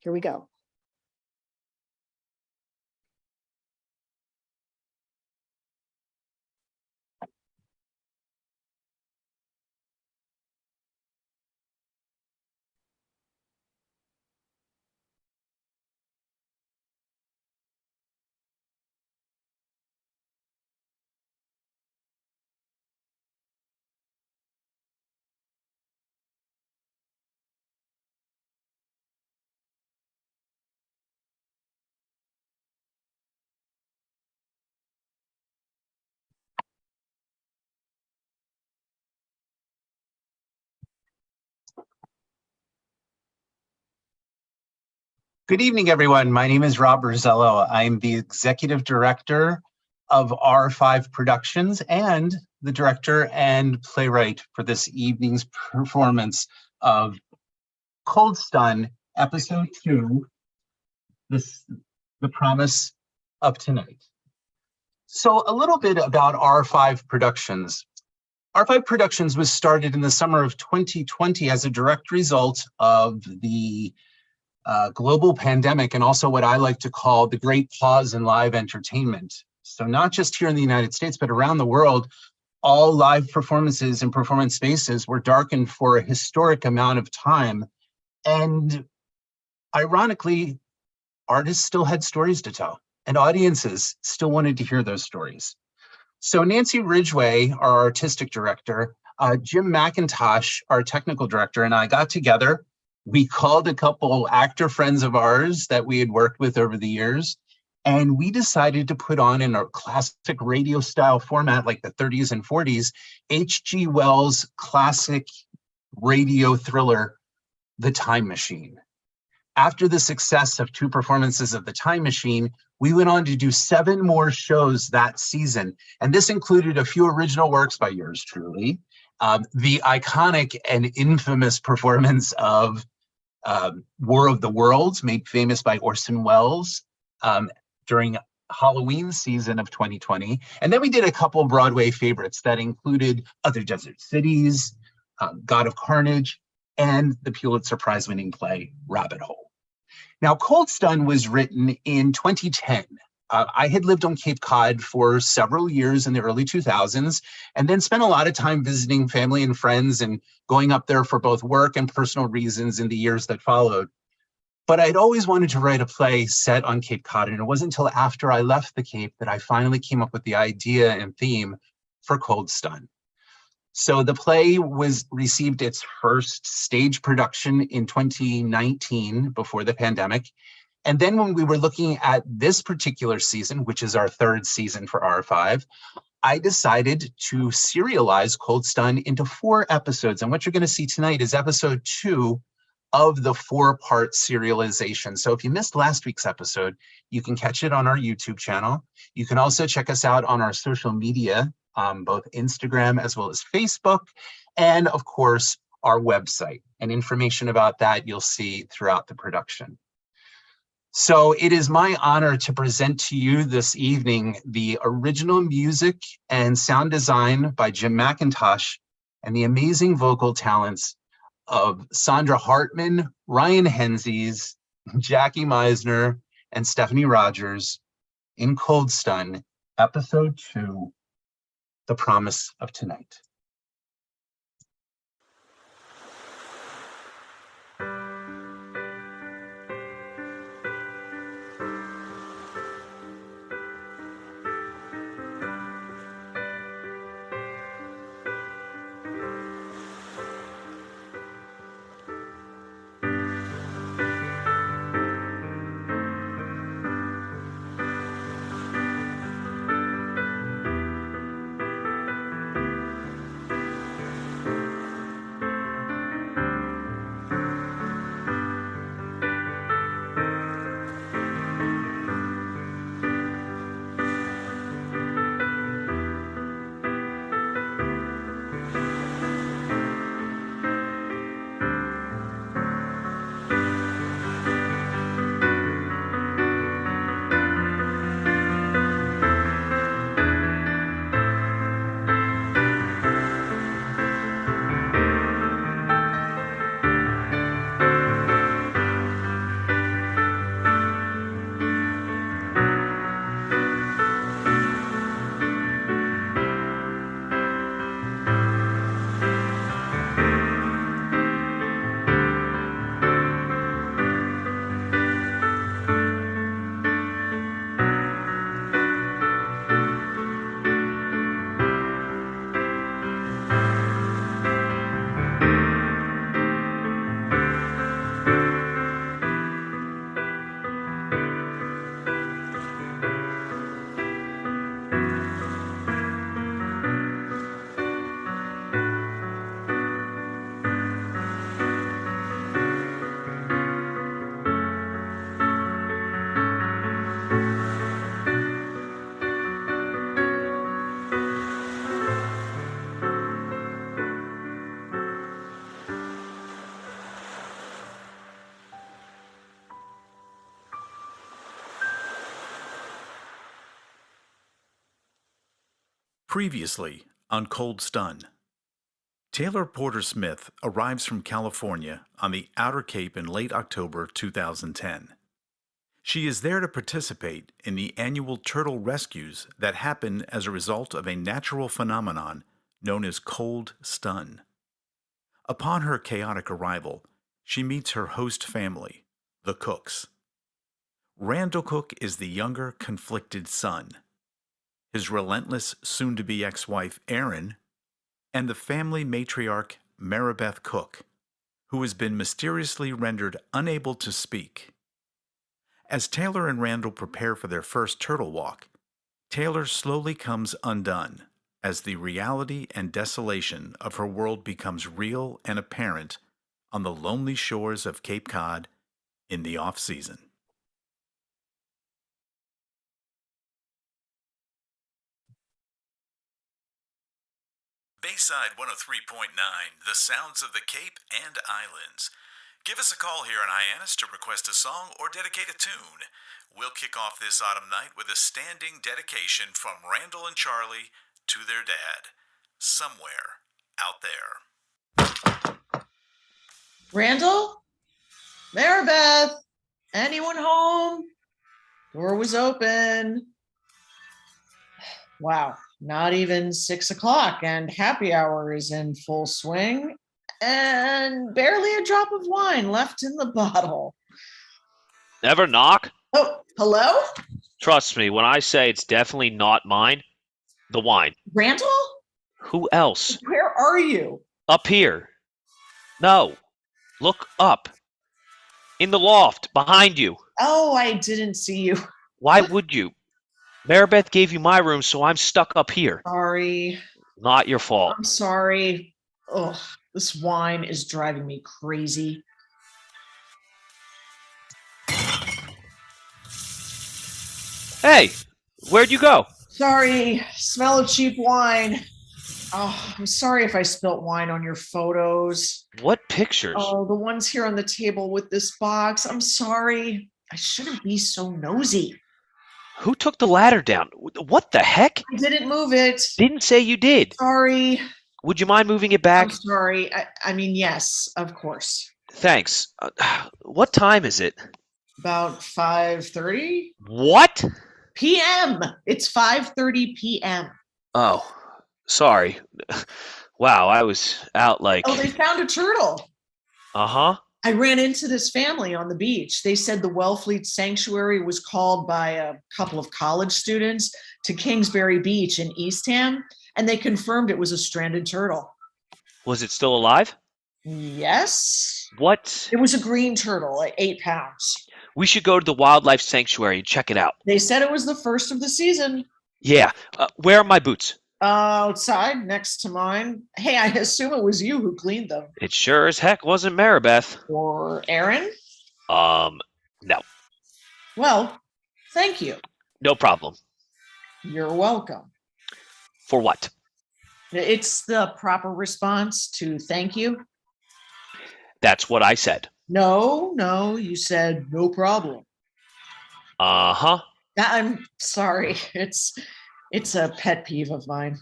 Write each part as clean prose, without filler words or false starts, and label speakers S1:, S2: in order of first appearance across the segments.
S1: Here we go.
S2: Good evening, everyone. My name is Rob Rosello. I'm the Executive Director of R5 Productions and the Director and Playwright for this evening's performance of Cold Stun, Episode 2, The Promise of Tonight. So a little bit about R5 Productions. R5 Productions was started in the summer of 2020 as a direct result of the global pandemic, and also what I like to call the great pause in live entertainment. So not just here in the United States, but around the world, all live performances and performance spaces were darkened for a historic amount of time. And ironically, artists still had stories to tell, and audiences still wanted to hear those stories. So Nancy Ridgway, our artistic director, Jim McIntosh, our technical director, and I got together. We called a couple actor friends of ours that we had worked with over the years, and we decided to put on in a classic radio style format like the 30s and 40s, H.G. Wells' classic radio thriller, The Time Machine. After the success of 2 performances of The Time Machine, we went on to do 7 more shows that season. And this included a few original works by yours truly, the iconic and infamous performance of War of the Worlds, made famous by Orson Welles during Halloween season of 2020. And then we did a couple Broadway favorites that included Other Desert Cities, God of Carnage, and the Pulitzer Prize winning play Rabbit Hole. Now, Cold Stun was written in 2010. I had lived on Cape Cod for several years in the early 2000s, and then spent a lot of time visiting family and friends and going up there for both work and personal reasons in the years that followed. But I'd always wanted to write a play set on Cape Cod, and it wasn't until after I left the Cape that I finally came up with the idea and theme for Cold Stun. So the play received its first stage production in 2019 before the pandemic. And then when we were looking at this particular season, which is our 3rd season for R5, I decided to serialize Cold Stun into 4 episodes. And what you're going to see tonight is episode 2 of the 4-part serialization. So if you missed last week's episode, you can catch it on our YouTube channel. You can also check us out on our social media, both Instagram as well as Facebook, and of course, our website. And information about that you'll see throughout the production. So it is my honor to present to you this evening the original music and sound design by Jim McIntosh and the amazing vocal talents of Sandra Hartman, Ryan Henzies, Jackie Meisner, and Stephanie Rogers in Cold Stun, Episode 2, The Promise of Tonight.
S1: Previously on Cold Stun. Taylor Porter Smith arrives from California on the Outer Cape in late October 2010. She is there to participate in the annual turtle rescues that happen as a result of a natural phenomenon known as cold stun. Upon her chaotic arrival, she meets her host family, the Cooks. Randall Cook is the younger, conflicted son. His relentless, soon-to-be ex-wife, Erin, and the family matriarch, Maribeth Cook, who has been mysteriously rendered unable to speak. As Taylor and Randall prepare for their first turtle walk, Taylor slowly comes undone as the reality and desolation of her world becomes real and apparent on the lonely shores of Cape Cod in the off-season. Bayside 103.9, the sounds of the Cape and Islands. Give us a call here in Hyannis to request a song or dedicate a tune. We'll kick off this autumn night with a standing dedication from Randall and Charlie to their dad, somewhere out there.
S3: Randall? Maribeth? Anyone home? Door was open. Wow, not even 6 o'clock, and happy hour is in full swing, and barely a drop of wine left in the bottle.
S4: Never knock?
S3: Oh, hello?
S4: Trust me, when I say it's definitely not mine, the wine.
S3: Randall?
S4: Who else?
S3: Where are you?
S4: Up here. No. Look up. In the loft, behind you.
S3: Oh, I didn't see you.
S4: Why would you? Maribeth gave you my room, so I'm stuck up here.
S3: Sorry.
S4: Not your fault.
S3: I'm sorry. Ugh, this wine is driving me crazy.
S4: Hey, where'd you go?
S3: Sorry, smell of cheap wine. Oh, I'm sorry if I spilt wine on your photos.
S4: What pictures?
S3: Oh, the ones here on the table with this box. I'm sorry. I shouldn't be so nosy.
S4: Who took the ladder down? What the heck?
S3: I didn't move it.
S4: Didn't say you did.
S3: Sorry.
S4: Would you mind moving it back?
S3: I'm sorry. I mean, yes, of course.
S4: Thanks. What time is it?
S3: About 5:30
S4: What?
S3: p.m. It's 5:30 p.m.
S4: Oh, sorry. Wow, I was out like...
S3: Oh, they found a turtle.
S4: Uh-huh.
S3: I ran into this family on the beach. They said the Wellfleet Sanctuary was called by a couple of college students to Kingsbury Beach in Eastham, and they confirmed it was a stranded turtle.
S4: Was it still alive?
S3: Yes.
S4: What?
S3: It was a green turtle, like 8 pounds.
S4: We should go to the wildlife sanctuary and check it out.
S3: They said it was the first of the season.
S4: Yeah. Where are my boots?
S3: Outside, next to mine. Hey, I assume it was you who cleaned them.
S4: It sure as heck wasn't Maribeth.
S3: Or Erin?
S4: No.
S3: Well, thank you.
S4: No problem.
S3: You're welcome.
S4: For what?
S3: It's the proper response to thank you.
S4: That's what I said.
S3: No, you said no problem.
S4: Uh-huh.
S3: I'm sorry. It's a pet peeve of mine.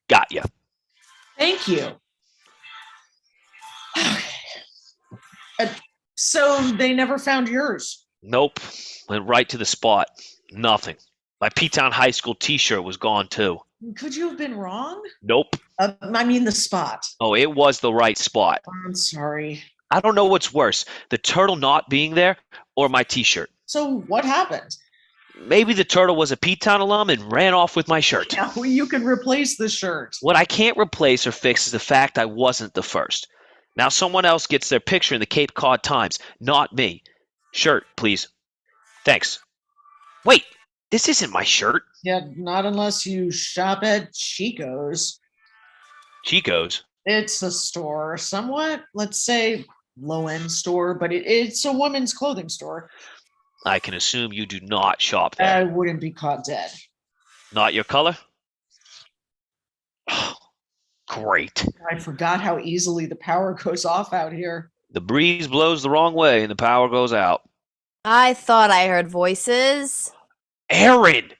S4: Got ya.
S3: Thank you. So they never found yours?
S4: Nope. Went right to the spot. Nothing. My P-Town High School t-shirt was gone too.
S3: Could you have been wrong?
S4: Nope.
S3: I mean the spot.
S4: Oh, it was the right spot.
S3: I'm sorry.
S4: I don't know what's worse, the turtle not being there or my t-shirt.
S3: So what happened?
S4: Maybe the turtle was a P-Town alum and ran off with my shirt.
S3: Yeah, well, you can replace the shirt.
S4: What I can't replace or fix is the fact I wasn't the first. Now someone else gets their picture in the Cape Cod Times, not me. Shirt, please. Thanks. Wait, this isn't my shirt.
S3: Yeah, not unless you shop at Chico's.
S4: Chico's?
S3: It's a store, somewhat, let's say, low-end store, but it's a women's clothing store.
S4: I can assume you do not shop
S3: I
S4: there.
S3: wouldn't be caught dead.
S4: Not your color? Great.
S3: I forgot how easily the power goes off out here.
S4: The breeze blows the wrong way and the power goes out.
S5: I thought I heard voices.
S4: Erin!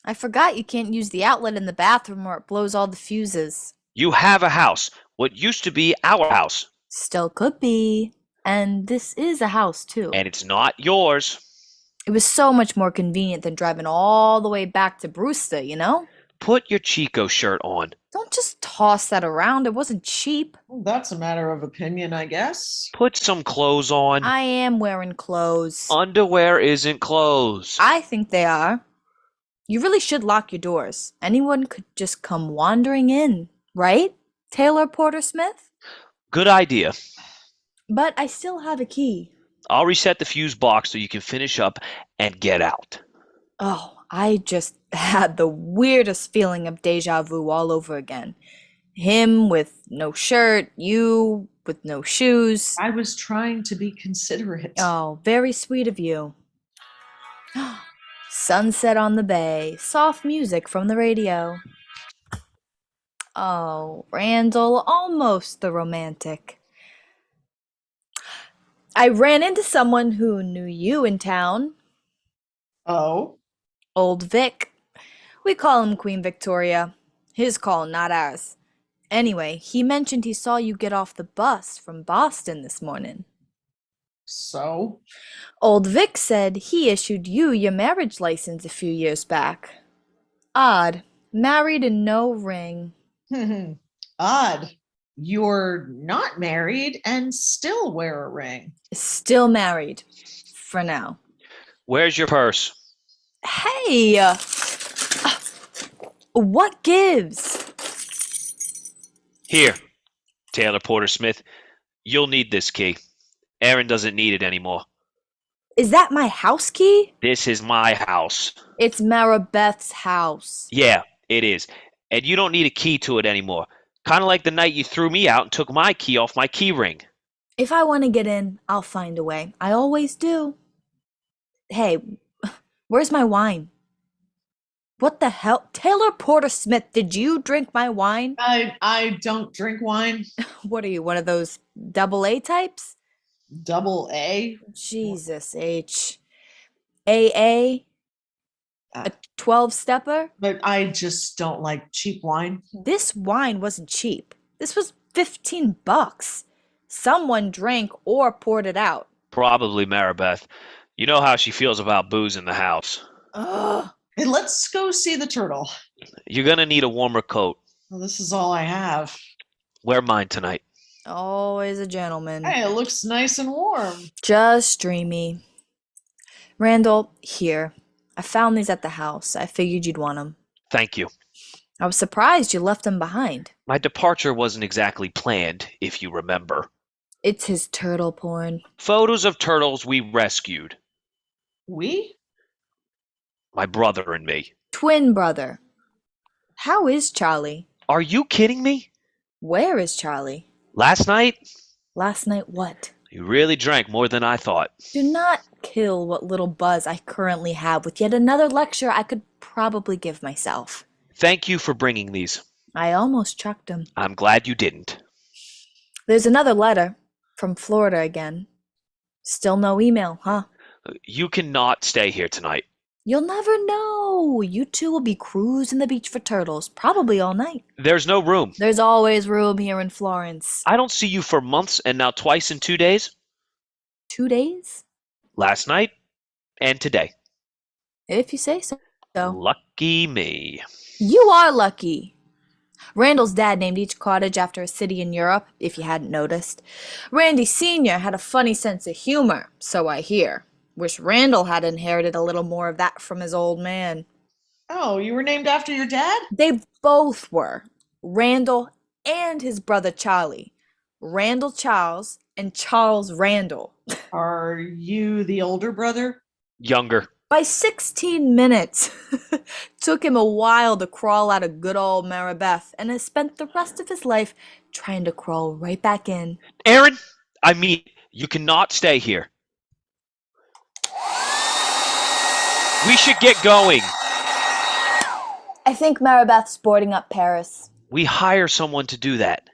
S5: I forgot you can't use the outlet in the bathroom or it blows all the fuses.
S4: You have a house. What used to be our house.
S5: Still could be. And this is a house, too.
S4: And it's not yours.
S5: It was so much more convenient than driving all the way back to Brewster, you know?
S4: Put your Chico shirt on.
S5: Don't just toss that around. It wasn't cheap.
S3: Well, that's a matter of opinion, I guess.
S4: Put some clothes on.
S5: I am wearing clothes.
S4: Underwear isn't clothes.
S5: I think they are. You really should lock your doors. Anyone could just come wandering in, right? Taylor Porter Smith?
S4: Good idea.
S5: But I still have a key.
S4: I'll reset the fuse box so you can finish up and get out.
S5: Oh, I just had the weirdest feeling of deja vu all over again. Him with no shirt, you with no shoes.
S3: I was trying to be considerate.
S5: Oh, very sweet of you. Sunset on the bay, soft music from the radio. Oh, Randall, almost the romantic. I ran into someone who knew you in town.
S3: Oh?
S5: Old Vic. We call him Queen Victoria. His call, not ours. Anyway, he mentioned he saw you get off the bus from Boston this morning.
S3: So?
S5: Old Vic said he issued you your marriage license a few years back. Odd. Married and no ring.
S3: Odd. You're not married and still wear a ring.
S5: Still married. For now.
S4: Where's your purse?
S5: Hey! What gives?
S4: Here, Taylor Porter Smith. You'll need this key. Aaron doesn't need it anymore.
S5: Is that my house key?
S4: This is my house.
S5: It's Maribeth's house.
S4: Yeah, it is. And you don't need a key to it anymore. Kind of like the night you threw me out and took my key off my key ring.
S5: If I want to get in, I'll find a way. I always do. Hey, where's my wine? What the hell? Taylor Porter Smith, did you drink my wine?
S3: I don't drink wine.
S5: What are you, one of those AA types?
S3: Double A?
S5: Jesus H. AA? A 12-stepper?
S3: But I just don't like cheap wine.
S5: This wine wasn't cheap. This was $15. Someone drank or poured it out.
S4: Probably Maribeth. You know how she feels about booze in the house.
S5: Ugh.
S3: Hey, let's go see the turtle.
S4: You're gonna need a warmer coat.
S3: Well, this is all I have.
S4: Wear mine tonight.
S5: Always a gentleman.
S3: Hey, it looks nice and warm.
S5: Just dreamy. Randall, here. I found these at the house. I figured you'd want them.
S4: Thank you.
S5: I was surprised you left them behind.
S4: My departure wasn't exactly planned, if you remember.
S5: It's his turtle porn.
S4: Photos of turtles we rescued.
S3: We?
S4: My brother and me.
S5: Twin brother. How is Charlie?
S4: Are you kidding me?
S5: Where is Charlie?
S4: Last night,
S5: Last night what?
S4: you really drank more than I thought.
S5: Do not kill what little buzz I currently have with yet another lecture I could probably give myself.
S4: Thank you for bringing these.
S5: I almost chucked him.
S4: I'm glad you didn't.
S5: There's another letter. From Florida again. Still no email, huh?
S4: You cannot stay here tonight.
S5: You'll never know. You two will be cruising the beach for turtles, probably all night.
S4: There's no room.
S5: There's always room here in Florence.
S4: I don't see you for months and now twice in 2 days.
S5: 2 days?
S4: Last night and today.
S5: If you say so.
S4: Lucky me.
S5: You are lucky. Randall's dad named each cottage after a city in Europe, if you hadn't noticed. Randy Sr. had a funny sense of humor, so I hear. Wish Randall had inherited a little more of that from his old man.
S3: Oh, you were named after your dad?
S5: They both were. Randall and his brother Charlie. Randall Charles and Charles Randall.
S3: Are you the older brother?
S4: Younger.
S5: By 16 minutes. Took him a while to crawl out of good old Maribeth and has spent the rest of his life trying to crawl right back in.
S4: Aaron, I mean, you cannot stay here. We should get going.
S5: I think Maribeth's boarding up Paris.
S4: We hire someone to do that.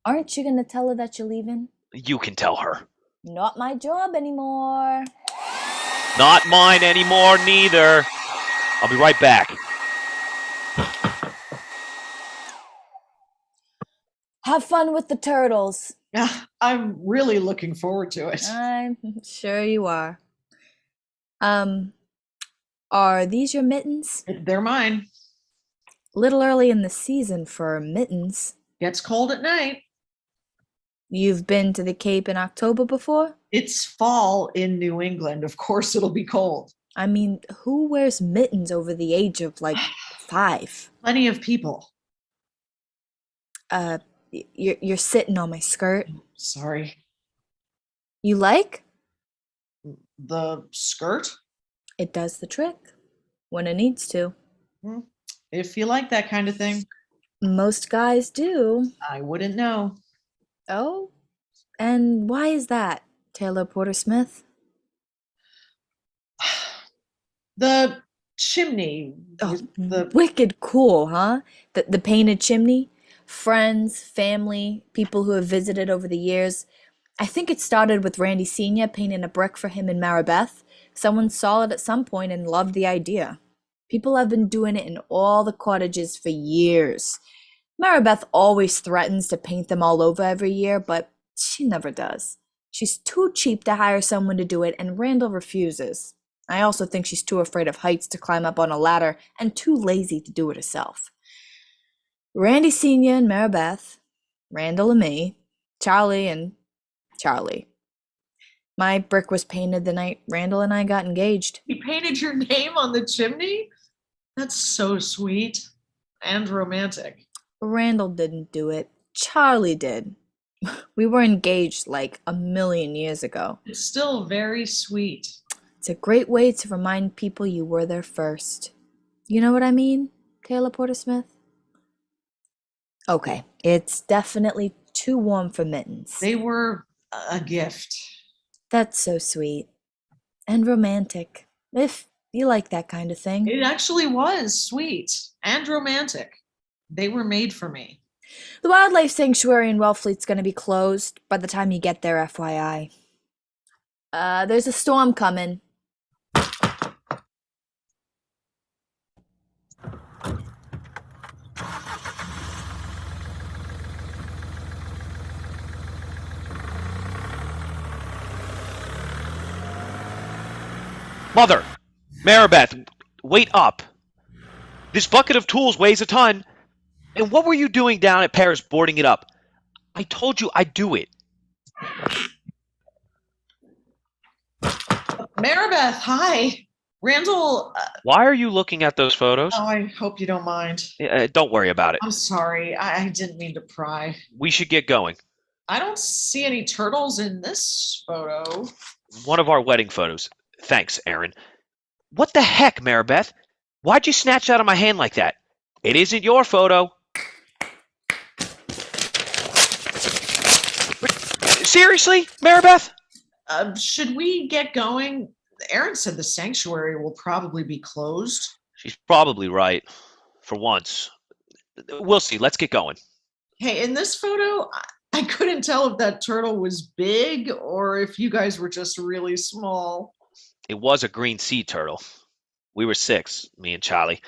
S5: Aren't you going to tell her that you're leaving?
S4: You can tell her.
S5: Not my job anymore.
S4: Not mine anymore, neither. I'll be right back.
S5: have fun with the turtles.
S3: I'm really looking forward to it.
S5: I'm sure you are. Are these your mittens?
S3: They're mine.
S5: Little early in the season for mittens.
S3: Gets cold at night.
S5: You've been to the Cape in October before?
S3: It's fall in New England. Of course it'll be cold.
S5: I mean, who wears mittens over the age of, like, 5?
S3: Plenty of people.
S5: You're sitting on my skirt.
S3: Sorry.
S5: You like?
S3: The skirt?
S5: It does the trick. When it needs to.
S3: If you like that kind of thing.
S5: Most guys do.
S3: I wouldn't know.
S5: Oh? And why is that, Taylor Porter Smith?
S3: The chimney.
S5: Oh,
S3: The
S5: wicked cool, huh? The painted chimney? Friends, family, people who have visited over the years. I think it started with Randy Sr. painting a brick for him in Maribeth. Someone saw it at some point and loved the idea. People have been doing it in all the cottages for years. Maribeth always threatens to paint them all over every year, but she never does. She's too cheap to hire someone to do it, and Randall refuses. I also think she's too afraid of heights to climb up on a ladder and too lazy to do it herself. Randy Sr. and Maribeth, Randall and me, Charlie and Charlie. My brick was painted the night Randall and I got engaged.
S3: He painted your name on the chimney? That's so sweet and romantic.
S5: Randall didn't do it. Charlie did. We were engaged like a million years ago.
S3: It's still very sweet.
S5: It's a great way to remind people you were there first. You know what I mean, Taylor Porter Smith? Okay, it's definitely too warm for mittens.
S3: They were a gift.
S5: That's so sweet. And romantic, if you like that kind of thing.
S3: It actually was sweet and romantic. They were made for me.
S5: The wildlife sanctuary in Wellfleet's going to be closed by the time you get there, FYI. There's a storm coming.
S4: Mother! Maribeth, wait up! This bucket of tools weighs a ton. And what were you doing down at Paris boarding it up? I told you I'd do it.
S3: Maribeth, hi. Randall.
S4: Why are you looking at those photos?
S3: Oh, I hope you don't mind.
S4: Don't worry about it.
S3: I'm sorry. I didn't mean to pry.
S4: We should get going.
S3: I don't see any turtles in this photo.
S4: One of our wedding photos. Thanks, Aaron. What the heck, Maribeth? Why'd you snatch out of my hand like that? It isn't your photo. Seriously, Maribeth?
S3: Should we get going? Aaron said the sanctuary will probably be closed.
S4: She's probably right. For once. We'll see. Let's get going.
S3: Hey, in this photo, I couldn't tell if that turtle was big or if you guys were just really small.
S4: It was a green sea turtle. We were 6, me and Charlie.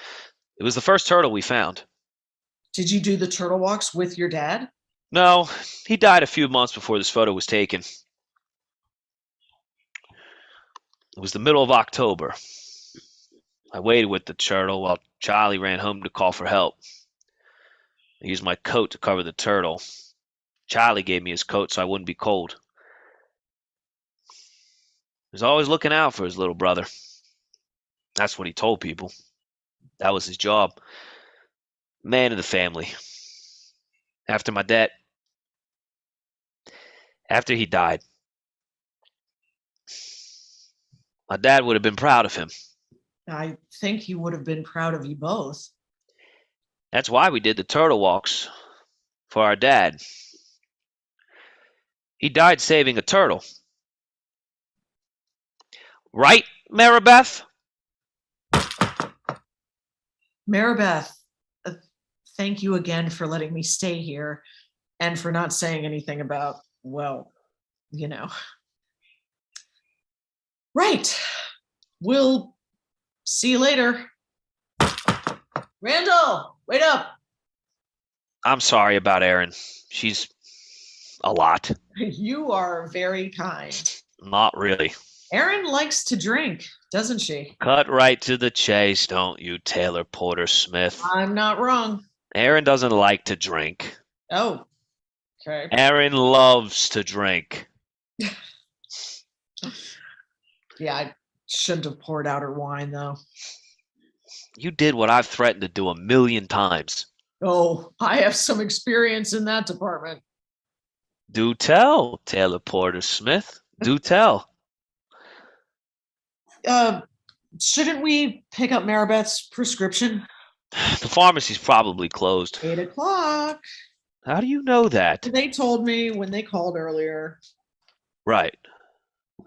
S4: It was the first turtle we found.
S3: Did you do the turtle walks with your dad?
S4: No, he died a few months before this photo was taken. It was the middle of October. I waited with the turtle while Charlie ran home to call for help. I used my coat to cover the turtle. Charlie gave me his coat so I wouldn't be cold. He was always looking out for his little brother. That's what he told people. That was his job. Man of the family. After he died, my dad would have been proud of him.
S3: I think he would have been proud of you both.
S4: That's why we did the turtle walks. For our dad. He died saving a turtle. Right, Maribeth?
S3: Maribeth, thank you again for letting me stay here and for not saying anything about, well, you know. Right. We'll see you later. Randall, wait up.
S4: I'm sorry about Erin. She's a lot.
S3: You are very kind.
S4: Not really.
S3: Erin likes to drink, doesn't she?
S4: Cut right to the chase, don't you, Taylor Porter Smith?
S3: I'm not wrong.
S4: Erin doesn't like to drink.
S3: Oh, okay.
S4: Erin loves to drink.
S3: Yeah, I shouldn't have poured out her wine, though.
S4: You did what I've threatened to do 1,000,000 times.
S3: Oh, I have some experience in that department.
S4: Do tell, Taylor Porter Smith. Do tell.
S3: Shouldn't we pick up Maribeth's prescription?
S4: The pharmacy's probably closed.
S3: 8 o'clock.
S4: How do you know that?
S3: They told me when they called earlier.
S4: Right.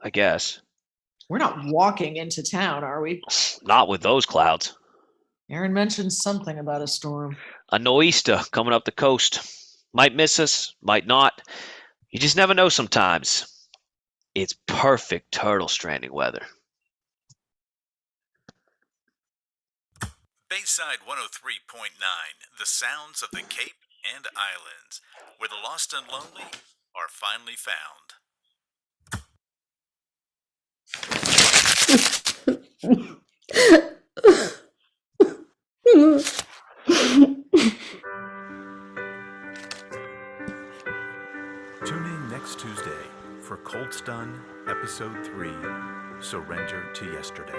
S4: I guess.
S3: We're not walking into town, are we?
S4: Not with those clouds.
S3: Erin mentioned something about a storm.
S4: A nor'easter coming up the coast. Might miss us, might not. You just never know sometimes. It's perfect turtle stranding weather.
S1: Bayside 103.9, the sounds of the Cape and Islands, where the lost and lonely are finally found. Tune in next Tuesday for Cold Stun, Episode 3, Surrender to Yesterday.